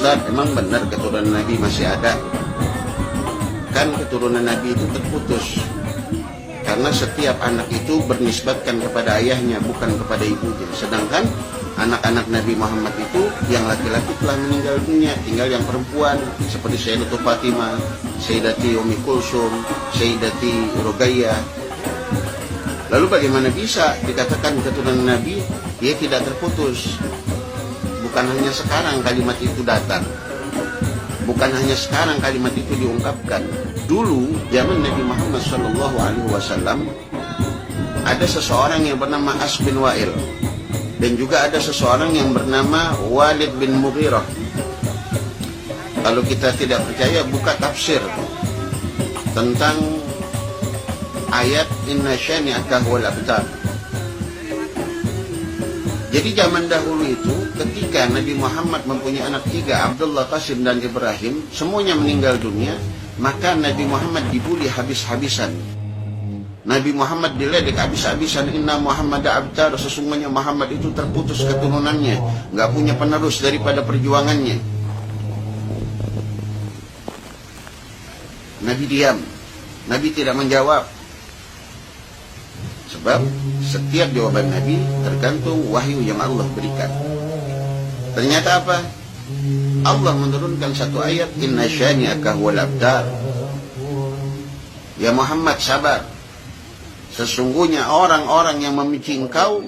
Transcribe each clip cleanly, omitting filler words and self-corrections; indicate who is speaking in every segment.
Speaker 1: Ustaz, emang benar keturunan Nabi masih ada? Kan keturunan Nabi itu terputus, karena setiap anak itu bernisbatkan kepada ayahnya, bukan kepada ibunya. Sedangkan anak-anak Nabi Muhammad itu yang laki-laki telah meninggal dunia, tinggal yang perempuan seperti Sayyidatul Fatimah, Sayyidati Ummi Kulsum, Sayyidati Ruqayyah. Lalu bagaimana bisa dikatakan keturunan Nabi dia tidak terputus? Bukan hanya sekarang kalimat itu datang, bukan hanya sekarang kalimat itu diungkapkan. Dulu zaman Nabi Muhammad SAW ada seseorang yang bernama As bin Wa'il, dan juga ada seseorang yang bernama Walid bin Mughirah. Kalau kita tidak percaya, buka tafsir tentang ayat Inna syani'aka huwal abtar. Jadi zaman dahulu itu, ketika Nabi Muhammad mempunyai anak tiga, Abdullah, Qasim, dan Ibrahim, semuanya meninggal dunia, maka Nabi Muhammad dibuli habis-habisan. Nabi Muhammad diledek habis-habisan. Inna Muhammad abtar, sesungguhnya Muhammad itu terputus keturunannya, nggak punya penerus daripada perjuangannya. Nabi diam, Nabi tidak menjawab, sebab setiap jawaban Nabi tergantung wahyu yang Allah berikan. Ternyata apa? Allah menurunkan satu ayat, Inna syani'aka huwal abtar. Ya Muhammad, sabar, sesungguhnya orang-orang yang membenci engkau,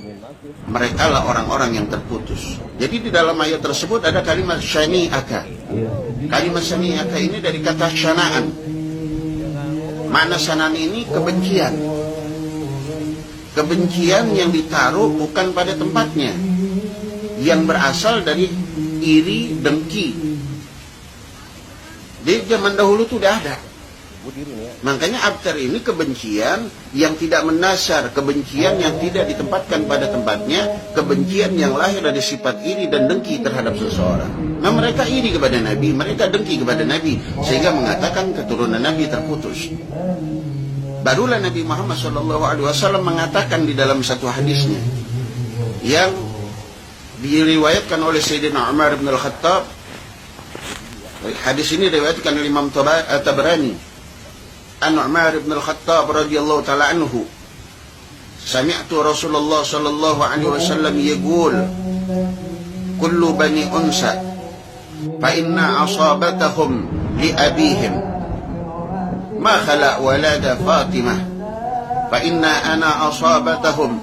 Speaker 1: mereka lah orang-orang yang terputus. Jadi di dalam ayat tersebut ada kalimat syani'aka. Kalimat syani'aka ini dari kata syana'an. Makna syana'an ini kebencian. Kebencian yang ditaruh bukan pada tempatnya, yang berasal dari iri, dengki. Di zaman dahulu itu udah ada. Makanya abtar ini kebencian yang tidak mendasar, kebencian yang tidak ditempatkan pada tempatnya, kebencian yang lahir dari sifat iri dan dengki terhadap seseorang. Nah, mereka iri kepada Nabi, mereka dengki kepada Nabi, sehingga mengatakan keturunan Nabi terputus. Barulah Nabi Muhammad SAW mengatakan di dalam satu hadisnya yang diriwayatkan oleh Sayyidina Umar bin Al-Khattab. Hadis ini diriwayatkan oleh Imam Tabrani. An Umar bin Al-Khattab radhiyallahu ta'ala anhu, sami'tu Rasulullah sallallahu alaihi wasallam yaqul, kullu bani unsa fa inna asabatahum li abihim ma khala walada Fatimah fa inna ana asabatahum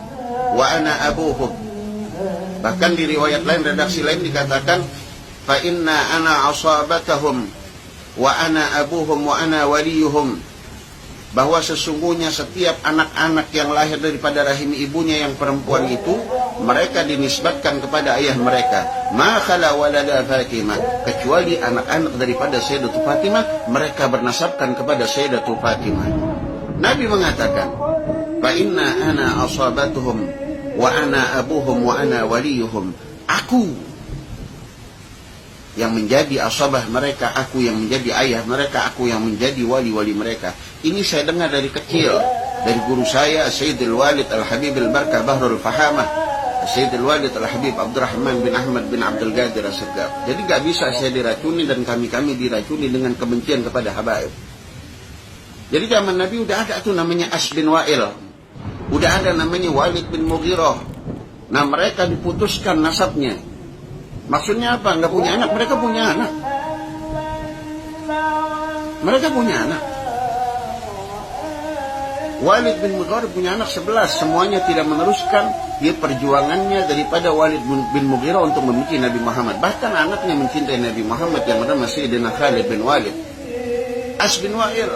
Speaker 1: wa ana abuhum. Bahkan di riwayat lain, redaksi lain dikatakan fa inna ana asabatahum wa ana abuhum wa ana waliyuhum, bahwa sesungguhnya setiap anak-anak yang lahir daripada rahim ibunya yang perempuan itu, mereka dinisbatkan kepada ayah mereka. Ma khala walada Fatimah, kecuali anak-anak daripada Sayyidatul Fatimah, mereka bernasabkan kepada Sayyidatul Fatimah. Nabi mengatakan, fa inna ana asabatuhum wa ana abuhum wa ana waliyuhum. Aku yang menjadi asabah mereka, aku yang menjadi ayah mereka, aku yang menjadi wali-wali mereka. Ini saya dengar dari kecil, dari guru saya, Sayyidul Walid Al-Habib Al-Barkah Bahrul Fahamah, Sayyidul Walid Al-Habib Abdurrahman bin Ahmad bin Abdul Qadir As-Segaf. Jadi gak bisa saya diracuni dan kami-kami diracuni dengan kebencian kepada habaib. Jadi zaman Nabi udah ada tuh namanya As bin Wa'il, udah ada namanya Walid bin Mughirah. Nah, mereka diputuskan nasabnya. Maksudnya apa? Nggak punya anak. Mereka punya anak. Mereka punya anak. Walid bin Mughirah punya anak 11. Semuanya tidak meneruskan dia perjuangannya daripada Walid bin Mughirah untuk membenci Nabi Muhammad. Bahkan anaknya mencintai Nabi Muhammad yang bernama Sayyidina Khalid bin Walid. As bin Wa'il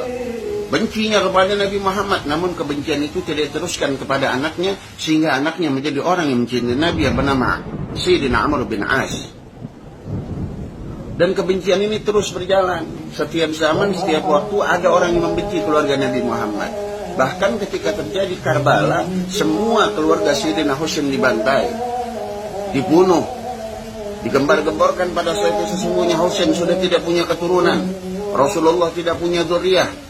Speaker 1: bencinya kepada Nabi Muhammad, namun kebencian itu tidak diteruskan kepada anaknya, sehingga anaknya menjadi orang yang mencintai Nabi yang bernama Sayyidina Amr bin As. Dan kebencian ini terus berjalan. Setiap zaman, setiap waktu ada orang yang membenci keluarga Nabi Muhammad. Bahkan ketika terjadi Karbala, semua keluarga Sayyidina Husain dibantai, dibunuh, digembar-gemborkan pada saat itu sesungguhnya Husain sudah tidak punya keturunan, Rasulullah tidak punya dzurriyyah.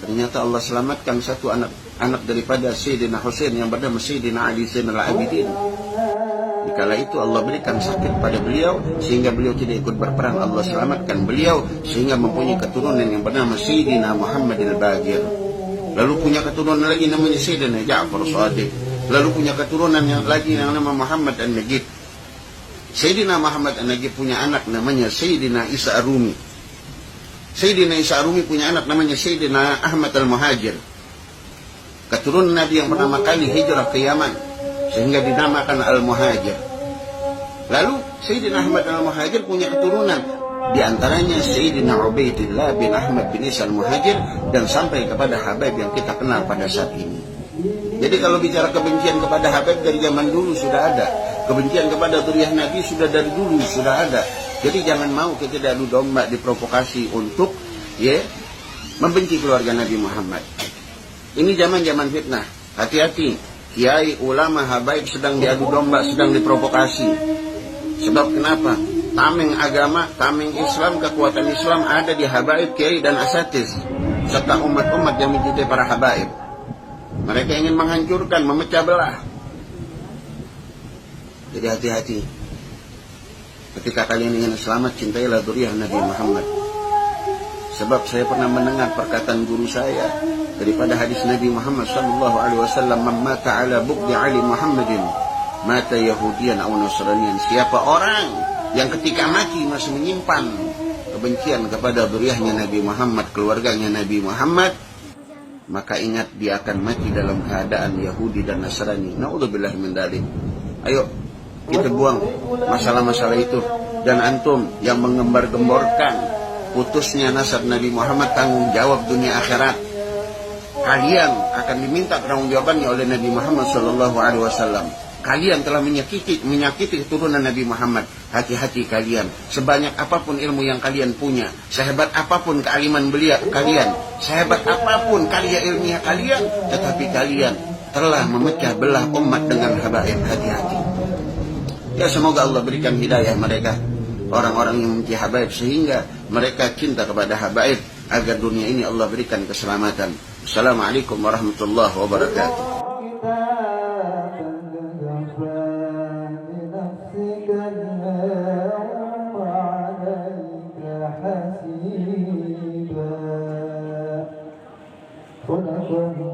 Speaker 1: Ternyata Allah selamatkan satu anak daripada Sayyidina Husain yang bernama Sayyidina Ali Zainal Abidin. Kala itu Allah berikan sakit pada beliau sehingga beliau tidak ikut berperang. Allah selamatkan beliau sehingga mempunyai keturunan yang bernama Sayyidina Muhammad al-Baqir. Lalu punya keturunan lagi namanya Sayyidina Ja'far Shadiq. Lalu punya keturunan yang lagi yang nama Muhammad an-Najib. Sayyidina Muhammad an-Najib punya anak namanya Sayyidina Isa Ar-Rumi. Sayyidina Isa Ar-Rumi punya anak namanya Sayyidina Ahmad al-Muhajir. Keturunan Nabi yang pertama kali hijrah ke Yaman sehingga dinamakan Al-Muhajir. Lalu Sayyidina Ahmad al-Muhajir punya keturunan, di antaranya Sayyidina Ubaidillah bin Ahmad bin Isa al-Muhajir, dan sampai kepada Habib yang kita kenal pada saat ini. Jadi kalau bicara kebencian kepada Habib dari zaman dulu sudah ada. Kebencian kepada zuriyah Nabi sudah dari dulu sudah ada. Jadi jangan mau kita adu domba diprovokasi untuk membenci keluarga Nabi Muhammad. Ini zaman-zaman fitnah. Hati-hati. Kiai, ulama, habaib sedang diadu domba, sedang diprovokasi. Sebab kenapa? Tameng agama, tameng Islam, kekuatan Islam ada di habaib, kiai, dan asatiz, serta umat-umat yang mencintai para habaib. Mereka ingin menghancurkan, memecah belah. Jadi hati-hati. Ketika kalian ingin selamat, cintailah zuriyah Nabi Muhammad. Sebab saya pernah mendengar perkataan guru saya daripada hadis Nabi Muhammad sallallahu alaihi wasallam, "Man mata ala bughdi ali Muhammadin, mata Yahudiyan aw Nasraniyan." Siapa orang yang ketika mati masih menyimpan kebencian kepada zuriyahnya Nabi Muhammad, keluarganya Nabi Muhammad, maka ingat dia akan mati dalam keadaan Yahudi dan Nasrani. Naudzubillah min dzalik. Ayo kita buang masalah-masalah itu. Dan antum yang mengembar-gemborkan putusnya nasab Nabi Muhammad, tanggung jawab dunia akhirat. Kalian akan diminta pertanggungjawabannya oleh Nabi Muhammad SAW. Kalian telah menyakiti keturunan Nabi Muhammad. Hati-hati kalian. Sebanyak apapun ilmu yang kalian punya, sehebat apapun kealiman beliau kalian, sehebat apapun karya ilmiah kalian, tetapi kalian telah memecah belah umat dengan habaib. Hati-hati. Ya, semoga Allah berikan hidayah mereka, orang-orang yang membenci habaib, sehingga mereka cinta kepada habaib, agar dunia ini Allah berikan keselamatan. Assalamualaikum warahmatullahi wabarakatuh.
Speaker 2: خلق